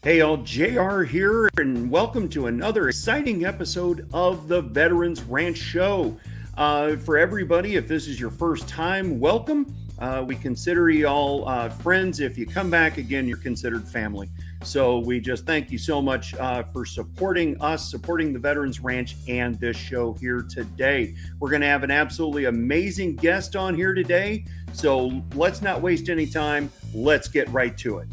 Hey, all, JR here, and welcome to another exciting episode of the Veterans Ranch Show. For everybody, if this is your first time, welcome. We consider you all friends. If you come back again, you're considered family. So we just thank you so much for supporting us, supporting the Veterans Ranch and this show here today. We're going to have an absolutely amazing guest on here today. So let's not waste any time. Let's get right to it.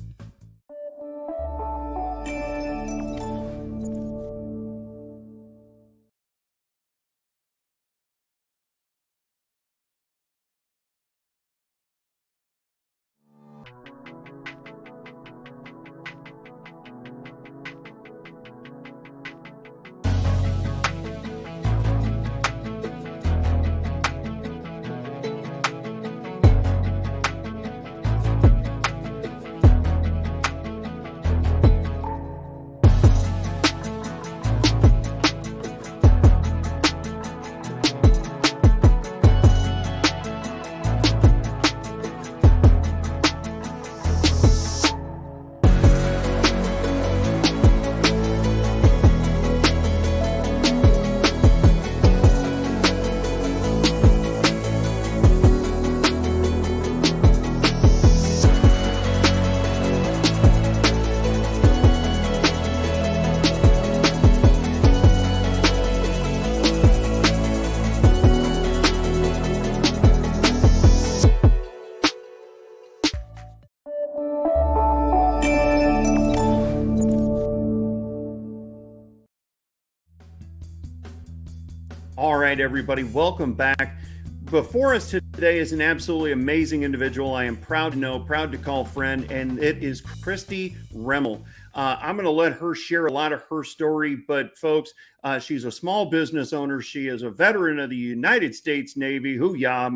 All right, everybody, welcome back. Before us today is an absolutely amazing individual I am proud to know, proud to call friend, and it is Cristie Remmel. I'm going to let her share a lot of her story, but folks, she's a small business owner. She is a veteran of the United States Navy. Hoo-yah,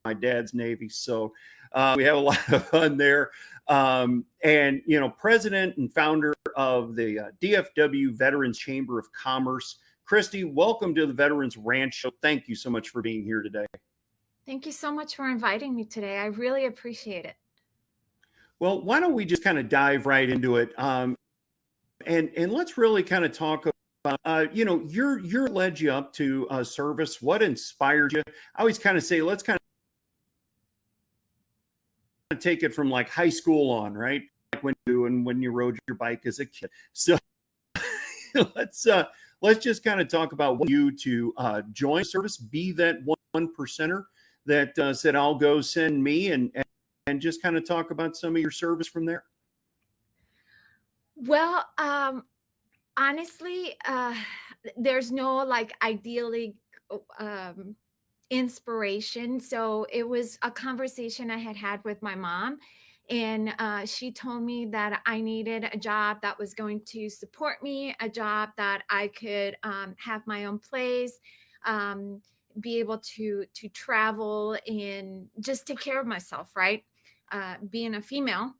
my dad's Navy. So we have a lot of fun there. And, you know, president and founder of the DFW Veterans Chamber of Commerce. Cristie, welcome to the Veterans Ranch Show. Thank you so much for being here today. Thank you so much for inviting me today. I really appreciate it. Well, why don't we just kind of dive right into it, and let's really kind of talk about your led you up to service. What inspired you? I always kind of say let's kind of take it from like high school on, right? Like when you rode your bike as a kid. So let's just kind of talk about what you to join service, be that one percenter that said, I'll go send me, and just kind of talk about some of your service from there. Well, honestly, there's no like ideally inspiration. So it was a conversation I had with my mom. And she told me that I needed a job that was going to support me, a job that I could have my own place, um, be able to travel and just take care of myself, right? Being a female,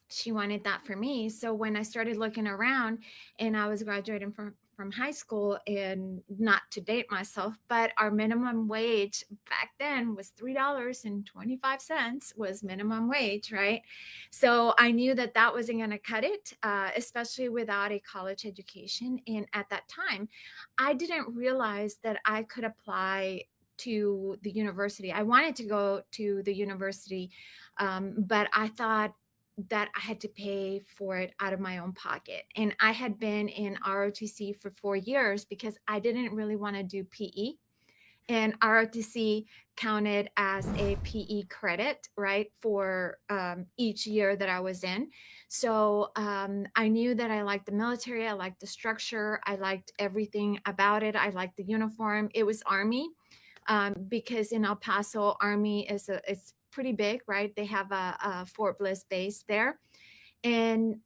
she wanted that for me. So when I started looking around and I was graduating from high school, and not to date myself, but our minimum wage back then was $3.25 was minimum wage, right? So I knew that that wasn't going to cut it, especially without a college education. And at that time, I didn't realize that I could apply to the university. I wanted to go to the university, but I thought that I had to pay for it out of my own pocket. And I had been in ROTC for 4 years because I didn't really want to do PE. And ROTC counted as a PE credit, right, for each year that I was in. So I knew that I liked the military. I liked the structure. I liked everything about it. I liked the uniform. It was Army, because in El Paso, Army it's pretty big, right? They have a Fort Bliss base there. And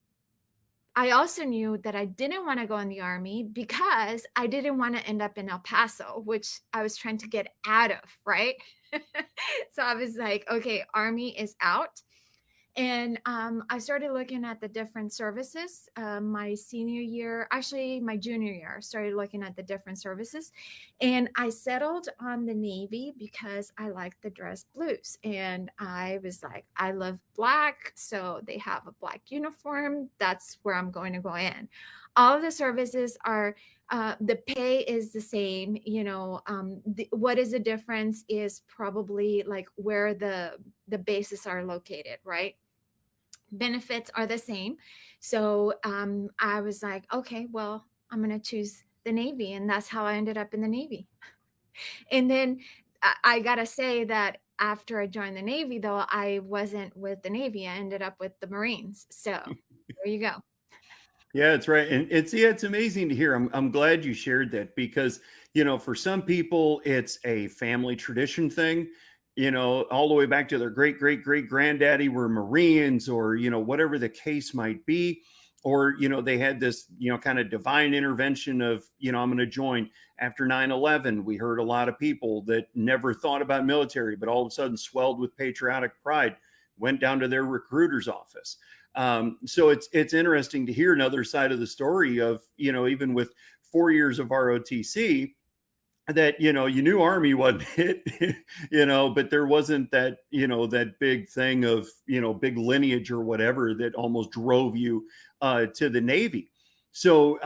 I also knew that I didn't want to go in the Army because I didn't want to end up in El Paso, which I was trying to get out of, right? So I was like, okay, Army is out. And I started looking at the different services. My senior year, actually my junior year, I started looking at the different services, and I settled on the Navy because I like the dress blues. And I was like, I love black, so they have a black uniform. That's where I'm going to go in. All of the services are the pay is the same. What is the difference is probably like where the bases are located, right? Benefits are the same. So I was like, okay, well, I'm going to choose the Navy. And that's how I ended up in the Navy. And then I got to say that after I joined the Navy, though, I wasn't with the Navy. I ended up with the Marines. So there you go. Yeah, it's right. And it's amazing to hear. I'm glad you shared that because, for some people it's a family tradition thing, all the way back to their great great great granddaddy were Marines or, whatever the case might be. Or, they had this, kind of divine intervention of, I'm going to join after 9/11. We heard a lot of people that never thought about military, but all of a sudden swelled with patriotic pride, went down to their recruiter's office. So it's interesting to hear another side of the story of, even with 4 years of ROTC, that you knew Army wasn't it, but there wasn't that, that big thing of, big lineage or whatever that almost drove you to the Navy. So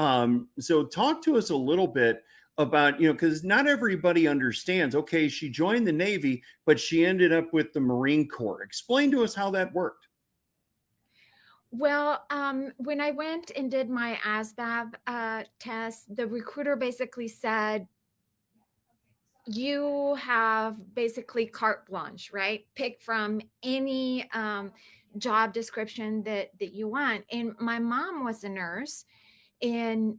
talk to us a little bit about, because not everybody understands, okay, she joined the Navy but she ended up with the Marine Corps. Explain to us how that worked. Well, when I went and did my ASVAB test, the recruiter basically said, you have basically carte blanche, right? Pick from any job description that you want. And my mom was a nurse, and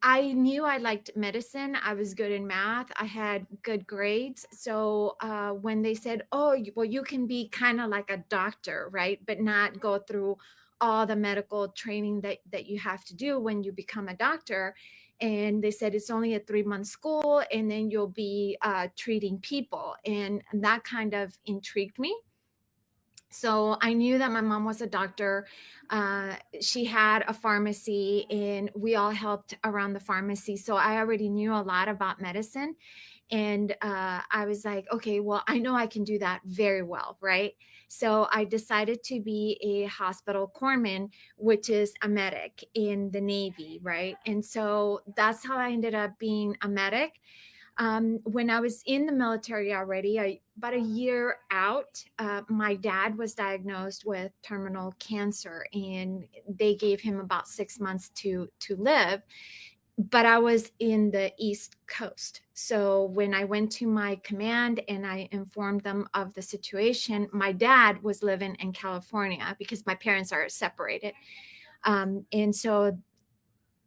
I knew I liked medicine. I was good in math. I had good grades. So when they said, "Oh, well, you can be kind of like a doctor, right? But not go through all the medical training that you have to do when you become a doctor." And they said it's only a 3-month school, and then you'll be treating people, and that kind of intrigued me. So I knew that my mom was a doctor. She had a pharmacy, and we all helped around the pharmacy. So I already knew a lot about medicine. And I was like, okay, well, I know I can do that very well, right? So I decided to be a hospital corpsman, which is a medic in the Navy, right? And so that's how I ended up being a medic. When I was in the military already, about a year out, my dad was diagnosed with terminal cancer, and they gave him about 6 months to live. But I was in the East Coast. So when I went to my command and I informed them of the situation, my dad was living in California because my parents are separated. And so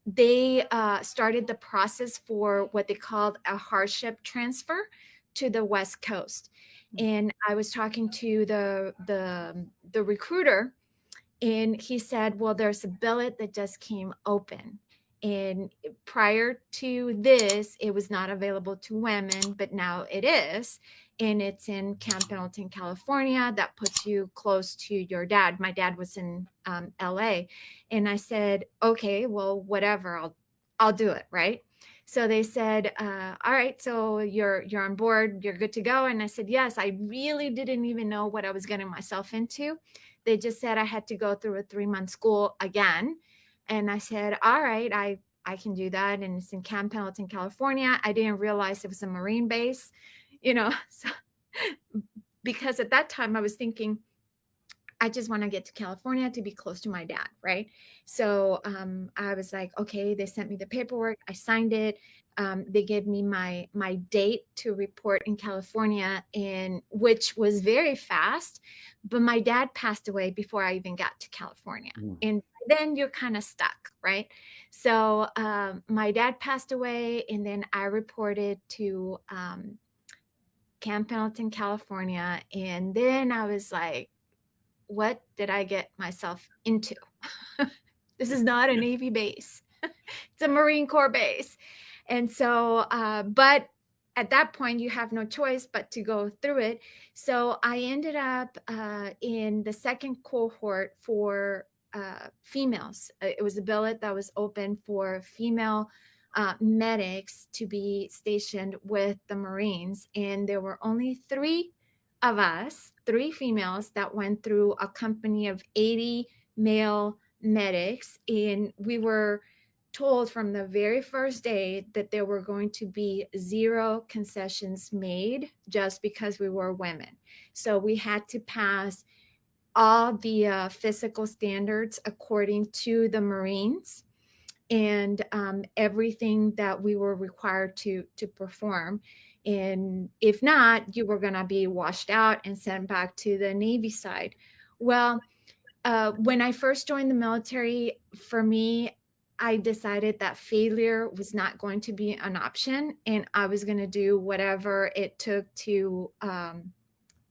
they started the process for what they called a hardship transfer to the West Coast. And I was talking to the recruiter, and he said, well, there's a billet that just came open. And prior to this, it was not available to women, but now it is. And it's in Camp Pendleton, California. That puts you close to your dad. My dad was in LA. And I said, okay, well, whatever, I'll do it, right? So they said, all right, so you're on board, you're good to go. And I said, yes. I really didn't even know what I was getting myself into. They just said I had to go through a 3-month school again. And I said, all right, I can do that. And it's in Camp Pendleton, California. I didn't realize it was a Marine base, so, because at that time I was thinking, I just want to get to California to be close to my dad, right? So I was like, okay. They sent me the paperwork. I signed it. They gave me my date to report in California, and which was very fast. But my dad passed away before I even got to California, and then you're kind of stuck, right? So my dad passed away, and then I reported to Camp Pendleton, California, and then I was like, what did I get myself into? This is not a Navy base. It's a Marine Corps base. And so, but at that point, you have no choice but to go through it. So I ended up in the second cohort for females. It was a billet that was open for female medics to be stationed with the Marines. And there were only 3 of us, 3 females, that went through a company of 80 male medics. And we were told from the very first day that there were going to be 0 concessions made just because we were women. So we had to pass all the physical standards according to the Marines, and everything that we were required to perform. And if not, you were going to be washed out and sent back to the Navy side. Well, when I first joined the military, for me, I decided that failure was not going to be an option, and I was going to do whatever it took to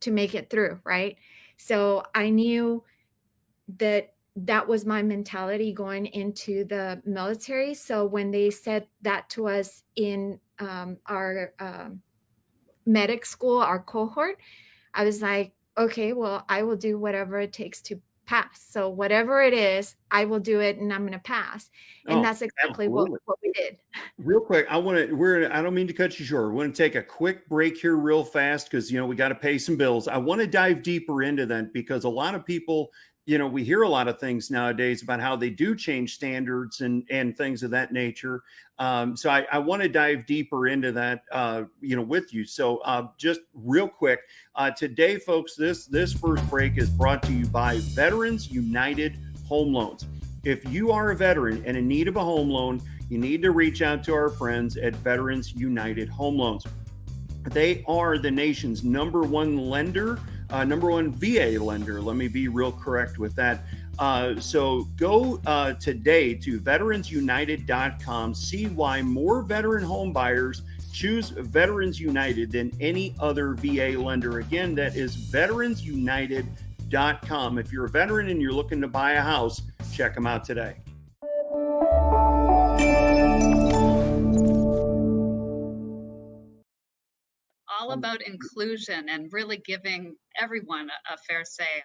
make it through, right? So I knew that was my mentality going into the military. So when they said that to us in our medic school, our cohort, I was like, okay, well, I will do whatever it takes to pass. So whatever it is, I will do it, and I'm going to pass. And that's exactly what we did. Real quick, I don't mean to cut you short. We're going to take a quick break here real fast because, we got to pay some bills. I want to dive deeper into that because a lot of people, we hear a lot of things nowadays about how they do change standards and things of that nature. So I want to dive deeper into that, with you. So just real quick, today, folks, this first break is brought to you by Veterans United Home Loans. If you are a veteran and in need of a home loan, you need to reach out to our friends at Veterans United Home Loans. They are the nation's number one lender, number one VA lender. Let me be real correct with that. So go today to veteransunited.com. See why more veteran home buyers choose Veterans United than any other VA lender. Again, that is veteransunited.com. If you're a veteran and you're looking to buy a house, check them out today. All about inclusion and really giving everyone a fair say.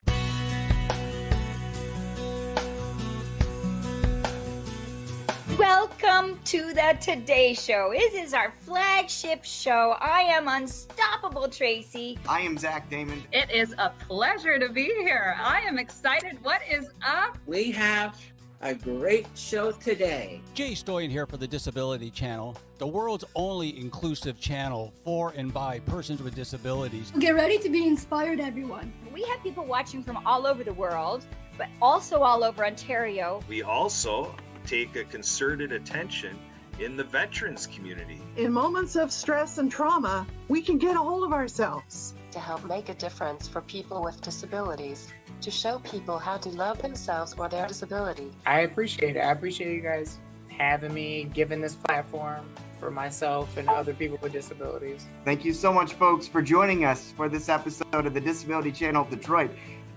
Welcome to the Today Show. This is our flagship show. I am Unstoppable Tracy. I am Zach Damon. It is a pleasure to be here. I am excited. What is up? We have a great show today. Jay Stoyan here for the Disability Channel, the world's only inclusive channel for and by persons with disabilities. Get ready to be inspired, everyone. We have people watching from all over the world, but also all over Ontario. We also take a concerted attention in the veterans community. In moments of stress and trauma, we can get a hold of ourselves. To help make a difference for people with disabilities, to show people how to love themselves or their disability. I appreciate it. I appreciate you guys having me, giving this platform for myself and other people with disabilities. Thank you so much, folks, for joining us for this episode of the Disability Channel Detroit.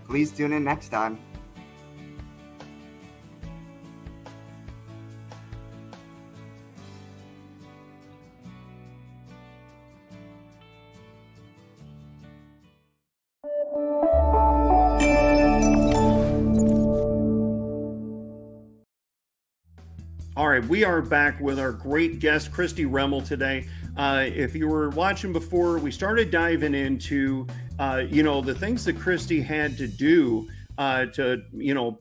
Please tune in next time. All right, we are back with our great guest, Cristie Remmel, today. If you were watching before, we started diving into, the things that Cristie had to do to,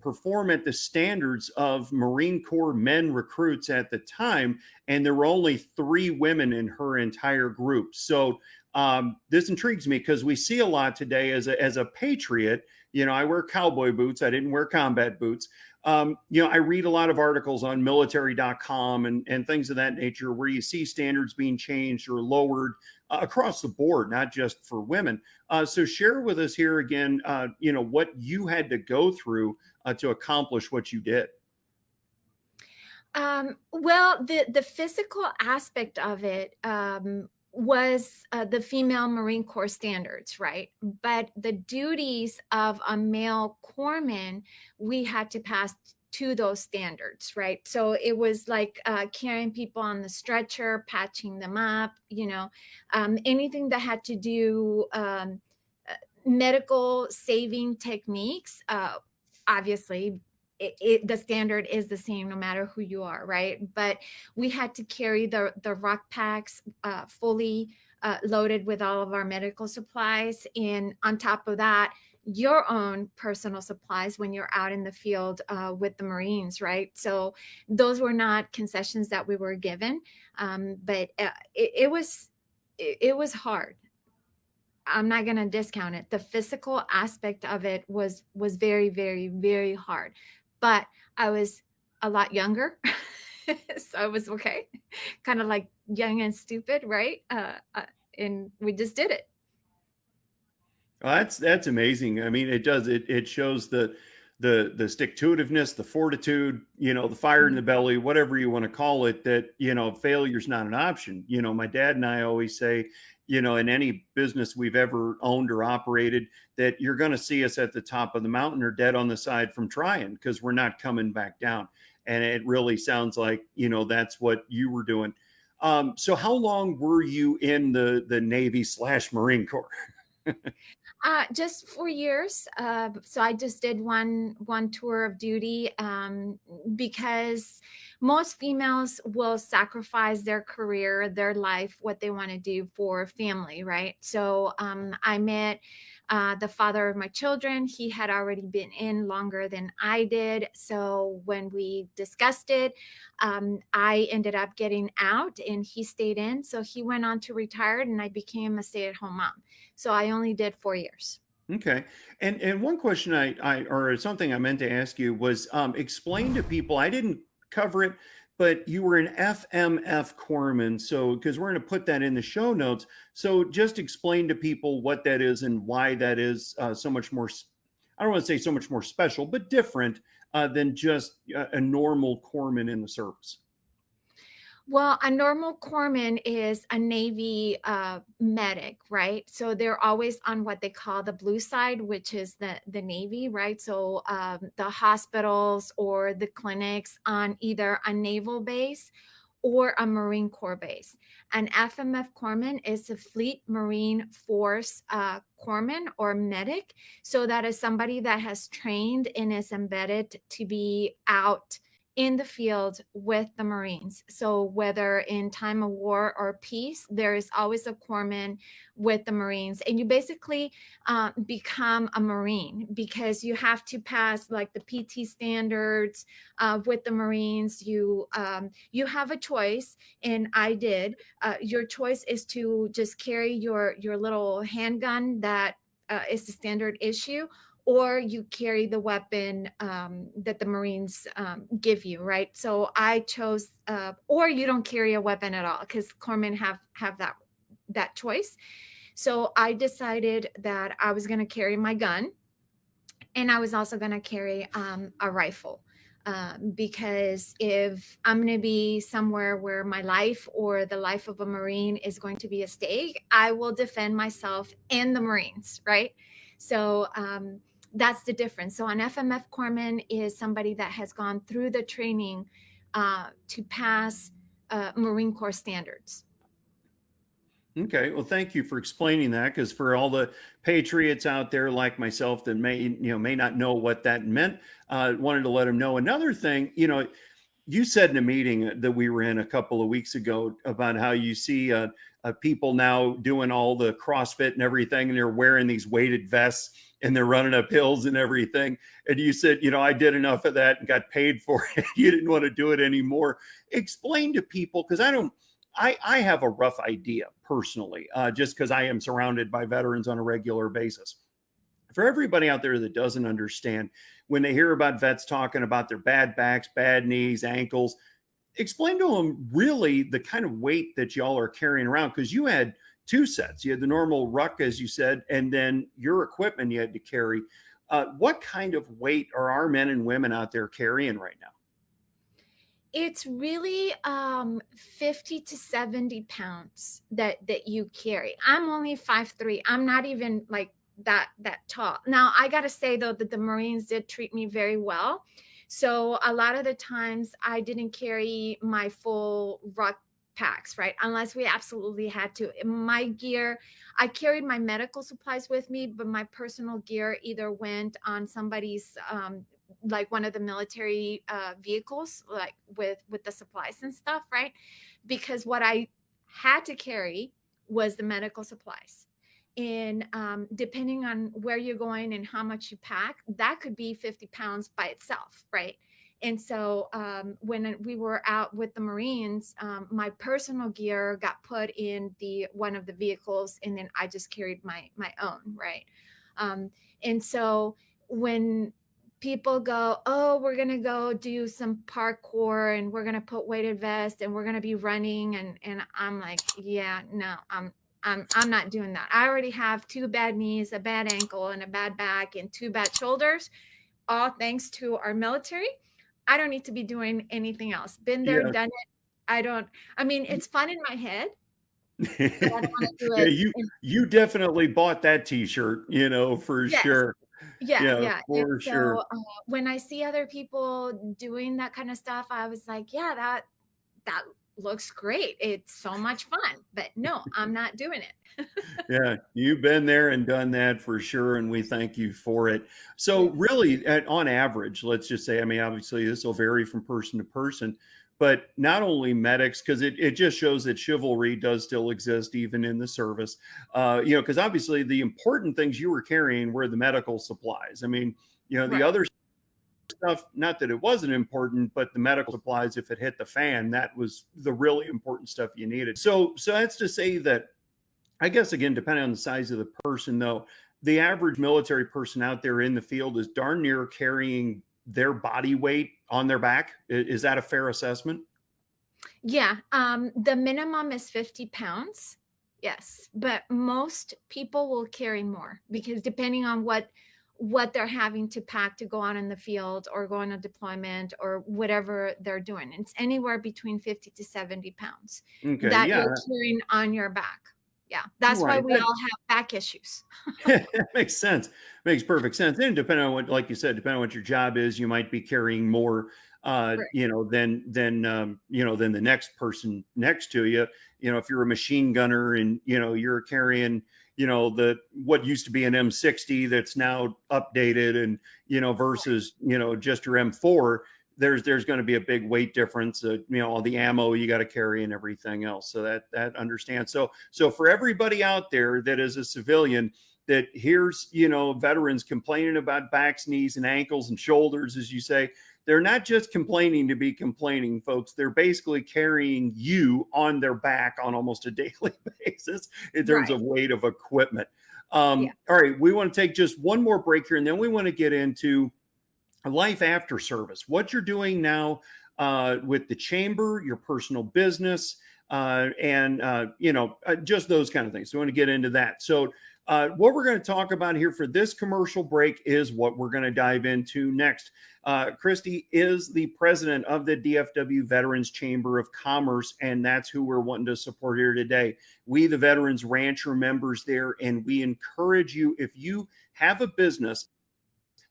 perform at the standards of Marine Corps men recruits at the time. And there were only 3 women in her entire group. So this intrigues me because we see a lot today as a patriot. I wear cowboy boots. I didn't wear combat boots. I read a lot of articles on military.com and things of that nature where you see standards being changed or lowered across the board, not just for women. So share with us here again, what you had to go through to accomplish what you did. Well, the physical aspect of it was the female Marine Corps standards, right? But the duties of a male corpsman, we had to pass to those standards, right? So it was like carrying people on the stretcher, patching them up, anything that had to do medical saving techniques. Obviously, the standard is the same no matter who you are, right? But we had to carry the rock packs fully loaded with all of our medical supplies, and on top of that, your own personal supplies when you're out in the field with the Marines, right? So those were not concessions that we were given, but it was hard. I'm not going to discount it. The physical aspect of it was very, very, very hard, but I was a lot younger. So it was okay. Kind of like young and stupid, right? And we just did it. Well, that's amazing. I mean, it shows the stick-to-itiveness, the fortitude, the fire in the belly, whatever you want to call it, that, failure's not an option. My dad and I always say, in any business we've ever owned or operated, that you're going to see us at the top of the mountain or dead on the side from trying, because we're not coming back down. And it really sounds like, that's what you were doing. So how long were you in the Navy/Marine Corps? Just 4 years. So I just did one tour of duty because most females will sacrifice their career, their life, what they want to do for family, right? So I met the father of my children. He had already been in longer than I did. So when we discussed it, I ended up getting out and he stayed in. So he went on to retire and I became a stay-at-home mom. So I only did 4 years. Okay. And one question or something I meant to ask you was explain to people, I didn't cover it, but you were an FMF corpsman. So, because we're going to put that in the show notes. So just explain to people what that is and why that is so much more, I don't want to say so much more special, but different than just a normal corpsman in the service. Well, a normal corpsman is a Navy medic, right? So they're always on what they call the blue side, which is the Navy, right? So the hospitals or the clinics on either a naval base or a Marine Corps base. An FMF corpsman is a Fleet Marine Force corpsman or medic. So that is somebody that has trained and is embedded to be out in the field with the Marines. So whether in time of war or peace, there is always a corpsman with the Marines. And you basically become a Marine because you have to pass like the PT standards with the Marines. You have a choice, and I did. Your choice is to just carry your little handgun that is the standard issue, or you carry the weapon that the Marines give you, right? So I chose, or you don't carry a weapon at all, because corpsmen have that choice. So I decided that I was going to carry my gun, and I was also going to carry a rifle. Because if I'm going to be somewhere where my life or the life of a Marine is going to be at stake, I will defend myself and the Marines, right? So that's the difference. So an FMF corpsman is somebody that has gone through the training to pass Marine Corps standards. Okay, well, thank you for explaining that, because for all the patriots out there like myself that may not know what that meant, wanted to let them know. Another thing, you said in a meeting that we were in a couple of weeks ago about how you see people now doing all the CrossFit and everything, and they're wearing these weighted vests and they're running up hills and everything. And you said, I did enough of that and got paid for it. You didn't want to do it anymore. Explain to people, because I have a rough idea personally, just because I am surrounded by veterans on a regular basis. For everybody out there that doesn't understand, when they hear about vets talking about their bad backs, bad knees, ankles, explain to them really the kind of weight that y'all are carrying around, because you had two sets. You had the normal ruck, as you said, and then your equipment you had to carry. What kind of weight are our men and women out there carrying right now? It's really 50 to 70 pounds that you carry. I'm only 5'3". I'm not even like that tall. Now, I got to say, though, that the Marines did treat me very well. So a lot of the times I didn't carry my full ruck packs, right? Unless we absolutely had to. My gear, I carried my medical supplies with me, but my personal gear either went on somebody's, like one of the military vehicles, like with the supplies and stuff, right? Because what I had to carry was the medical supplies. And depending on where you're going and how much you pack, that could be 50 pounds by itself, right? And so when we were out with the Marines, my personal gear got put in one of the vehicles, and then I just carried my own, right? And so when people go, oh, we're gonna go do some parkour, and we're gonna put weighted vest, and we're gonna be running, and I'm like, yeah, no, I'm not doing that. I already have 2 bad knees, a bad ankle, and a bad back, and 2 bad shoulders, all thanks to our military. I don't need to be doing anything else. Been there, done it. I mean, it's fun in my head, but I don't want to do Yeah, it. you definitely bought that T-shirt, for Yes. sure. Yeah. For And sure. so when I see other people doing that kind of stuff, I was like, yeah, that looks great. It's so much fun. But no, I'm not doing it. Yeah, you've been there and done that for sure, and we thank you for it. So really, on average, let's just say, I mean, obviously this will vary from person to person, but not only medics, because it just shows that chivalry does still exist even in the service, because obviously the important things you were carrying were the medical supplies. I mean, the other stuff, not that it wasn't important, but the medical supplies, if it hit the fan, that was the really important stuff you needed. So that's to say that, I guess, again, depending on the size of the person, though, the average military person out there in the field is darn near carrying their body weight on their back. Is that a fair assessment? Yeah. The minimum is 50 pounds. Yes. But most people will carry more, because depending on what they're having to pack to go out in the field or go on a deployment or whatever they're doing, it's anywhere between 50 to 70 pounds that you're carrying on your back. Yeah, that's why we all have back issues. That makes sense. Makes perfect sense. And depending on what, like you said, depending on what your job is, you might be carrying more, than the next person next to you. If you're a machine gunner and you're carrying, what used to be an M60 that's now updated, and versus just your M4. There's going to be a big weight difference, all the ammo you got to carry and everything else. So that understands. So for everybody out there that is a civilian that hears, veterans complaining about backs, knees, and ankles and shoulders, as you say, they're not just complaining to be complaining, folks. They're basically carrying you on their back on almost a daily basis in terms of weight of equipment. All right, we want to take just one more break here, and then we want to get into life after service, what you're doing now with the chamber, your personal business, and just those kind of things. So I want to get into that. So what we're going to talk about here for this commercial break is what we're going to dive into next. Cristie is the president of the DFW Veterans Chamber of Commerce, and that's who we're wanting to support here today. We, the Veterans Rancher members there, and we encourage you, if you have a business,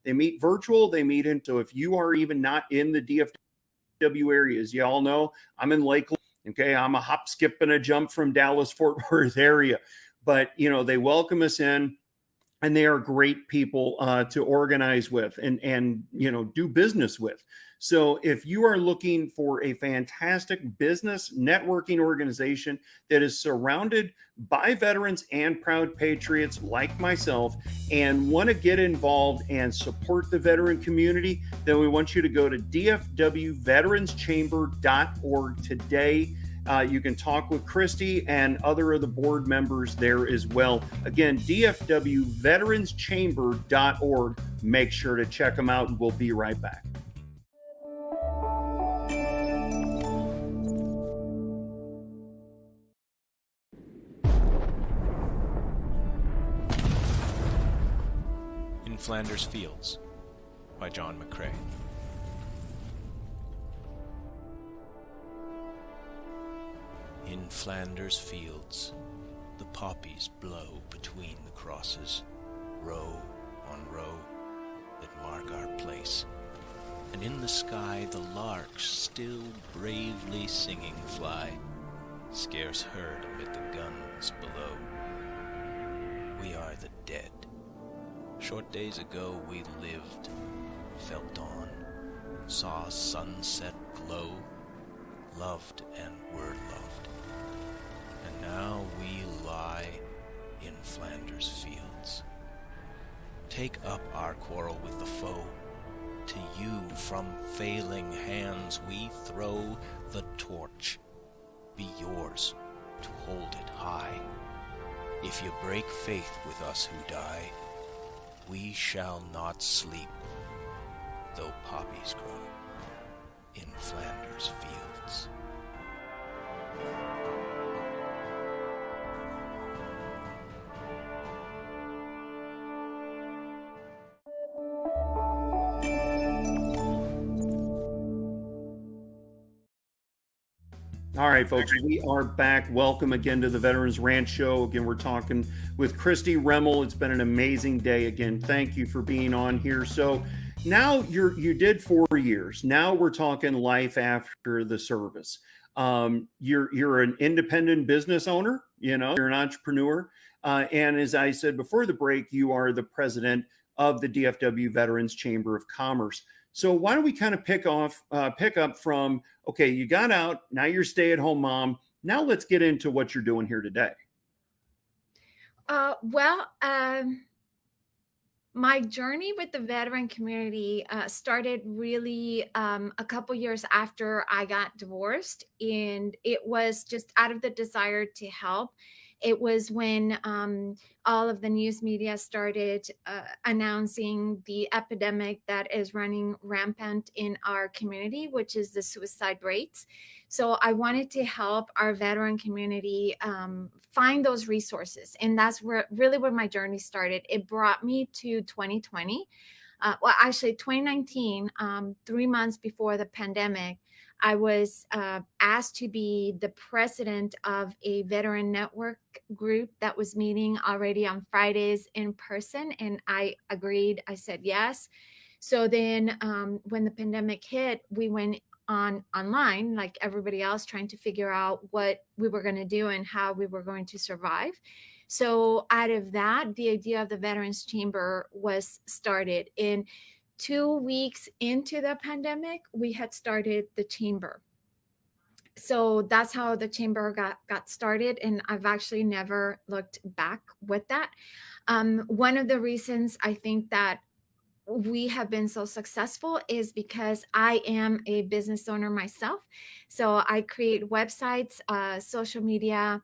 they meet virtual, they meet in. So if you are even not in the DFW areas, you all know I'm in Lakeland. Okay. I'm a hop, skip, and a jump from Dallas, Fort Worth area. But, they welcome us in, and they are great people to organize with and do business with. So if you are looking for a fantastic business networking organization that is surrounded by veterans and proud patriots like myself and want to get involved and support the veteran community, then we want you to go to dfwveteranschamber.org today. You can talk with Cristie and other of the board members there as well. Again, dfwveteranschamber.org. Make sure to check them out, and we'll be right back. In Flanders Fields by John McCrae. In Flanders fields, the poppies blow between the crosses, row on row, that mark our place. and in the sky the larks still bravely singing fly, scarce heard amid the guns below. We are the dead. Short days ago we lived, felt dawn, saw sunset glow, loved and were loved. And now we lie in Flanders fields. Take up our quarrel with the foe. To you from failing hands we throw the torch. Be yours to hold it high. If you break faith with us who die, we shall not sleep, though poppies grow in Flanders fields. All right, folks, we are back. Welcome again to the Veterans Ranch Show. Again, we're talking with Cristie Remmel. It's been an amazing day. Again, thank you for being on here. So now you did 4 years. Now we're talking life after the service. You're an independent business owner. You're an entrepreneur. And as I said before the break, you are the president of the DFW Veterans Chamber of Commerce. So why don't we kind of pick up from, okay, you got out, now you're stay-at-home mom. Now let's get into what you're doing here today. My journey with the veteran community started really a couple years after I got divorced, and it was just out of the desire to help. It was when all of the news media started announcing the epidemic that is running rampant in our community, which is the suicide rates. So I wanted to help our veteran community find those resources. And that's where my journey started. It brought me to 2020. 2019, 3 months before the pandemic. I was asked to be the president of a veteran network group that was meeting already on Fridays in person, and I agreed. I said yes. So then when the pandemic hit, we went online like everybody else, trying to figure out what we were going to do and how we were going to survive. So out of that, the idea of the Veterans Chamber was started. In 2 weeks into the pandemic, we had started the chamber. So that's how the chamber got started. And I've actually never looked back with that. One of the reasons I think that we have been so successful is because I am a business owner myself. So I create websites, social media,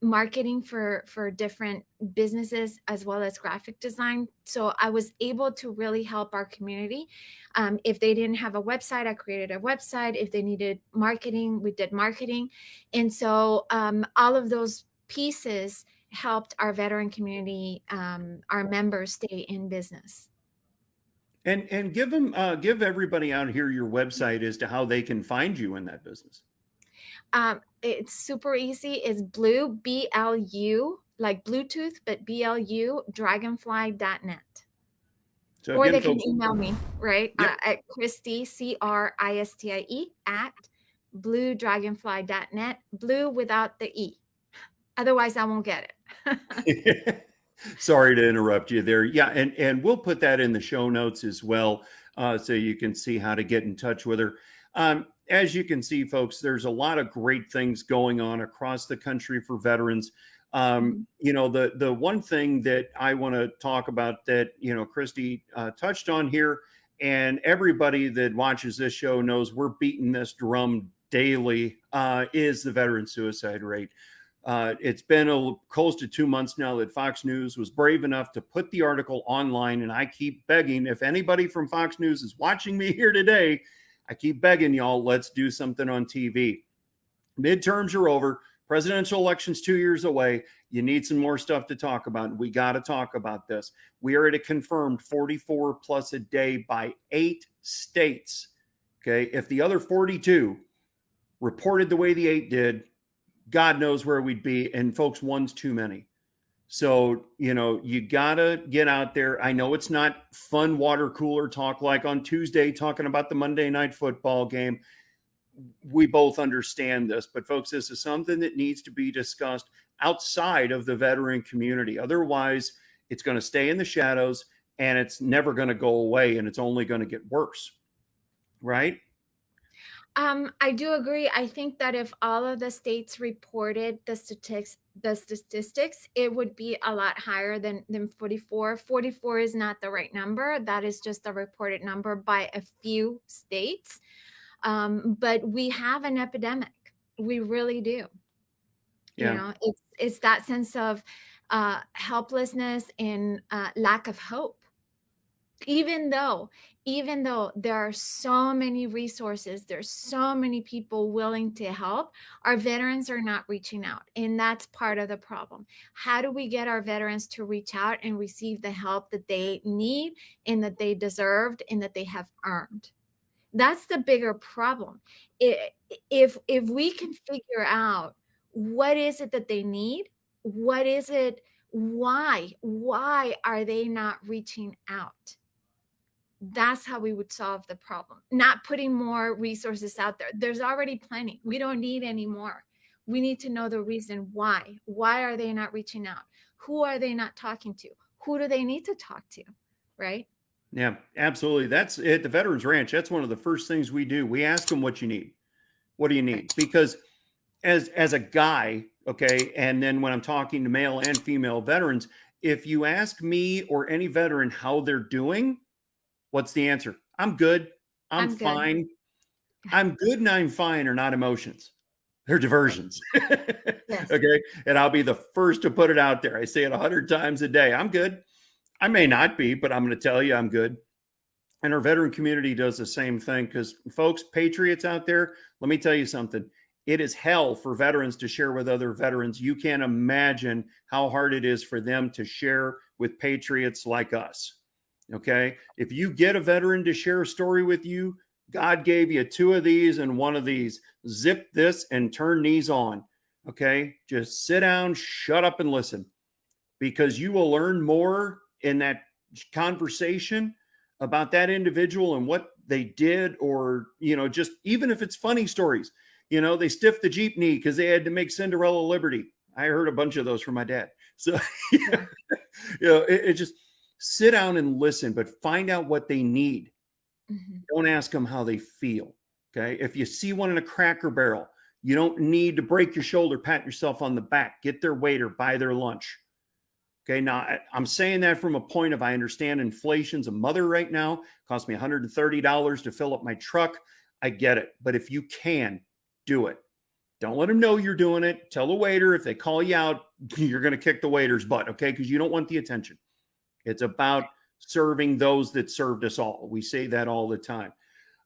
marketing for different businesses, as well as graphic design. So I was able to really help our community. If they didn't have a website, I created a website. If they needed marketing, we did marketing. And so all of those pieces helped our veteran community, our members, stay in business. And give everybody out here your website as to how they can find you in that business. It's super easy. It's Blue, B-L-U, like Bluetooth, but B-L-U, dragonfly.net. So or they can email me, right? Yep. At Cristie, C-R-I-S-T-I-E, at bluedragonfly.net, blue without the E. Otherwise, I won't get it. Sorry to interrupt you there. Yeah, and we'll put that in the show notes as well, so you can see how to get in touch with her. As you can see, folks, there's a lot of great things going on across the country for veterans. The one thing that I want to talk about that, Cristie touched on here, and everybody that watches this show knows we're beating this drum daily, is the veteran suicide rate. It's been close to 2 months now that Fox News was brave enough to put the article online, and I keep begging, if anybody from Fox News is watching me here today, I keep begging y'all, let's do something on TV. Midterms are over. Presidential election's 2 years away. You need some more stuff to talk about. We got to talk about this. We are at a confirmed 44 plus a day by 8 states. Okay. If the other 42 reported the way the 8 did, God knows where we'd be. And folks, one's too many. So, you got to get out there. I know it's not fun water cooler talk like on Tuesday talking about the Monday night football game. We both understand this, but folks, this is something that needs to be discussed outside of the veteran community. Otherwise, it's going to stay in the shadows and it's never going to go away, and it's only going to get worse. Right? I do agree. I think that if all of the states reported the statistics, it would be a lot higher than 44. 44 is not the right number. That is just a reported number by a few states. But we have an epidemic. We really do. Yeah. It's that sense of helplessness and lack of hope. Even though there are so many resources, there's so many people willing to help, our veterans are not reaching out. And that's part of the problem. How do we get our veterans to reach out and receive the help that they need and that they deserved and that they have earned? That's the bigger problem. If we can figure out what is it that they need, what is it, why are they not reaching out? That's how we would solve the problem. Not putting more resources out there. There's already plenty. We don't need any more. We need to know the reason why. Why are they not reaching out? Who are they not talking to? Who do they need to talk to? Right? Yeah, absolutely. That's at the Veterans Ranch. That's one of the first things we do. We ask them what you need. What do you need? Because as a guy, okay, and then when I'm talking to male and female veterans, if you ask me or any veteran how they're doing, what's the answer? I'm good. I'm fine. I'm good and I'm fine are not emotions. They're diversions. Yes. Okay. And I'll be the first to put it out there. I say it 100 times a day. I'm good. I may not be, but I'm going to tell you I'm good. And our veteran community does the same thing because, folks, patriots out there, let me tell you something. It is hell for veterans to share with other veterans. You can't imagine how hard it is for them to share with patriots like us. Okay. If you get a veteran to share a story with you, God gave you 2 of these and 1 of these. Zip this and turn these on. Okay. Just sit down, shut up and listen, because you will learn more in that conversation about that individual and what they did, or, just even if it's funny stories, they stiffed the jeepney because they had to make Cinderella Liberty. I heard a bunch of those from my dad. So, it just, sit down and listen, but find out what they need. Mm-hmm. Don't ask them how they feel. Okay. If you see one in a Cracker Barrel, you don't need to break your shoulder, pat yourself on the back, get their waiter, buy their lunch. Okay. Now I'm saying that from a point of, I understand inflation's a mother right now. It cost me $130 to fill up my truck. I get it. But if you can, do it. Don't let them know you're doing it. Tell the waiter, if they call you out, you're going to kick the waiter's butt. Okay. Because you don't want the attention. It's about serving those that served us all. We say that all the time.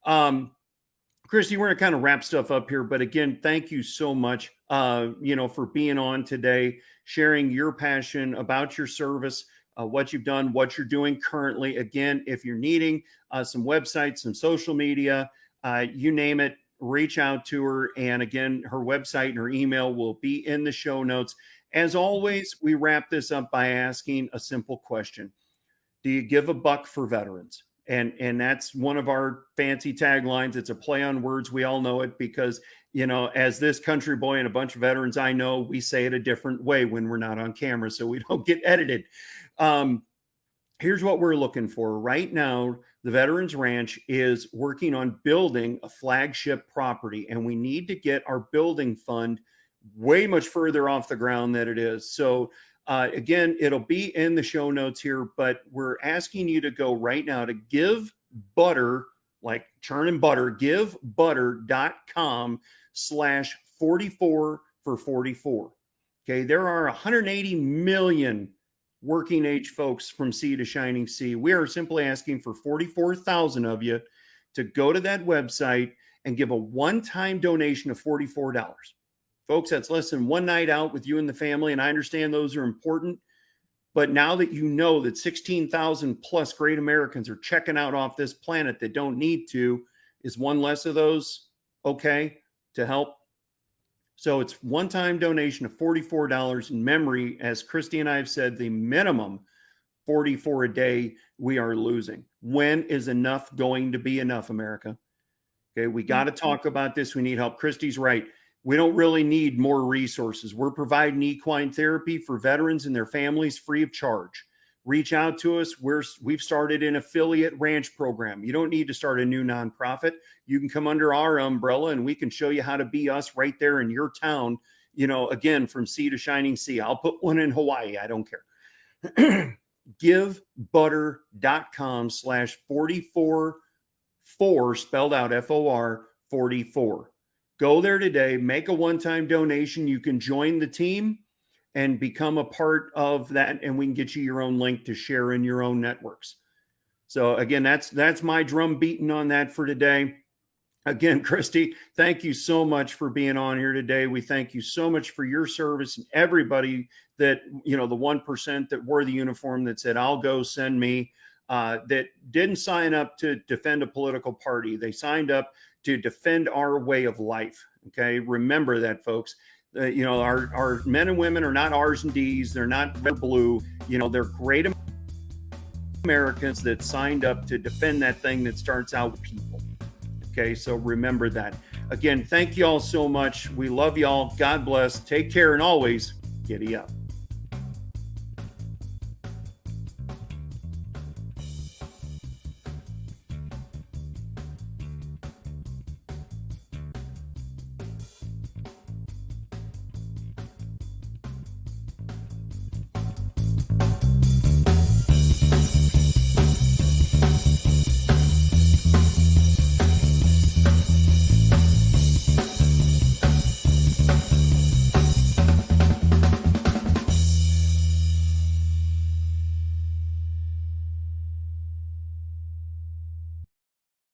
Cristie, we're going to kind of wrap stuff up here. But again, thank you so much, for being on today, sharing your passion about your service, what you've done, what you're doing currently. Again, if you're needing some websites, some social media, you name it, reach out to her. And again, her website and her email will be in the show notes. As always, we wrap this up by asking a simple question. Do you give a buck for veterans? And that's one of our fancy taglines. It's a play on words. We all know it because, as this country boy and a bunch of veterans I know, we say it a different way when we're not on camera, so we don't get edited. Here's what we're looking for. Right now, the Veterans Ranch is working on building a flagship property, and we need to get our building fund way much further off the ground than it is. So again, it'll be in the show notes here, but we're asking you to go right now to Give Butter, like churning butter, givebutter.com/44 for 44. Okay. There are 180 million working age folks from sea to shining sea. We are simply asking for 44,000 of you to go to that website and give a one-time donation of $44. Folks, that's less than one night out with you and the family. And I understand those are important. But now that you know that 16,000 plus great Americans are checking out off this planet that don't need to, is one less of those okay to help? So it's one-time donation of $44 in memory. As Cristie and I have said, the minimum 44 a day we are losing. When is enough going to be enough, America? Okay, we got to talk about this. We need help. Cristie's right. We don't really need more resources. We're providing equine therapy for veterans and their families free of charge. Reach out to us. We've started an affiliate ranch program. You don't need to start a new nonprofit. You can come under our umbrella and we can show you how to be us right there in your town, you know, again, from sea to shining sea. I'll put one in Hawaii. I don't care. givebutter.com/44 spelled out FOR 44. Go there today, make a one-time donation. You can join the team and become a part of that, and we can get you your own link to share in your own networks. So again, that's my drum beating on that for today. Again, Cristie, thank you so much for being on here today. We thank you so much for your service, and everybody that, you know, the 1% that wore the uniform that said, I'll go, send me, that didn't sign up to defend a political party. They signed up to defend our way of life. Okay. Remember that, folks. You know, our men and women are not R's and D's. They're not red or blue. You know, they're great Americans that signed up to defend that thing that starts out with people. Okay. So remember that. Again, thank you all so much. We love y'all. God bless. Take care, and always giddy up.